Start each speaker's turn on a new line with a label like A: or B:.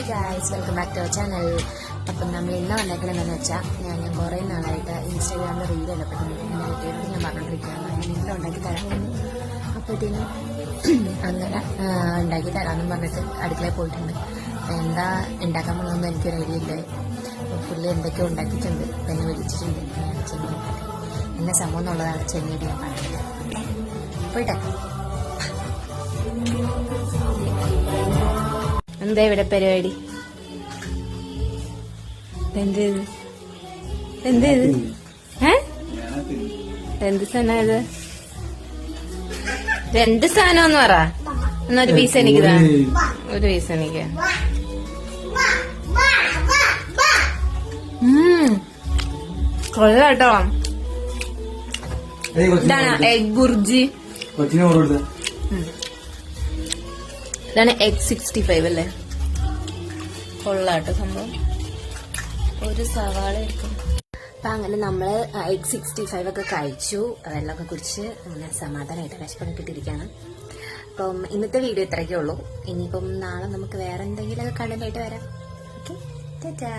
A: Hey guys, welcome back to our channel. അപ്പം നമ്മൾ ഇന്ന് വന്നേക്കണമെന്ന് വെച്ചാൽ ഞാൻ കുറേ നാളായിട്ട് ഇൻസ്റ്റാഗ്രാമിൽ റീൽ ഇടപെട്ടിട്ടുണ്ട്. എൻ്റെ വീട്ടുകാരോട് ഞാൻ പറഞ്ഞുകൊണ്ടിരിക്കുകയാണ് ഞാൻ വീട്ടിൽ ഉണ്ടാക്കി തരാമെന്ന്. അപ്പോഴത്തേനും അങ്ങനെ ഉണ്ടാക്കി തരാമെന്നും പറഞ്ഞിട്ട് അടുക്കളയിൽ പോയിട്ടുണ്ട്. അപ്പം എന്താ ഉണ്ടാക്കാൻ പോകുന്നതെന്ന് എനിക്കൊരു ഐഡിയ ഇല്ല. പുള്ളി എന്തൊക്കെയോ ഉണ്ടാക്കിയിട്ടുണ്ട്. എന്നെ വിളിച്ചിട്ടുണ്ട്. ഞാൻ ചെമ്മീൻ എന്നെ സംഭവം എന്നുള്ളതാണ് ചെമ്മീൻ ഞാൻ പറഞ്ഞില്ല. പോയിട്ടെ എന്താ ഇവിടെ പരിപാടി? എന്ത് എന്ത് സാധനം ഇത്? രണ്ട് സാധനം എന്ന് പറ. എന്നൊരു പീസ് എനിക്ക് താ. ഒരു പീസ് എനിക്ക്. കൊള്ളാട്ടോ. ഇതാണ് എഗ് ബുർജി. ഇതാണ് എഗ് 65 അല്ലേ? കൊള്ളാട്ടോ സംഭവം. ഒരു സവാള എടുക്കും. അപ്പൊ അങ്ങനെ നമ്മള് എഗ് 65 ഒക്കെ കഴിച്ചു, വെള്ളമൊക്കെ കുടിച്ച് അങ്ങനെ സമാധാനമായിട്ട് വിശപ്പൊക്കെ കിട്ടിയിരിക്കുകയാണ്. അപ്പം ഇന്നത്തെ വീഡിയോ ഇത്രയൊക്കെ ഉള്ളൂ. ഇനിയിപ്പം നാളെ നമുക്ക് വേറെ എന്തെങ്കിലുമൊക്കെ കണ്ടന്റ് ആയിട്ട് വരാം. ഓക്കെ, ടാറ്റാ.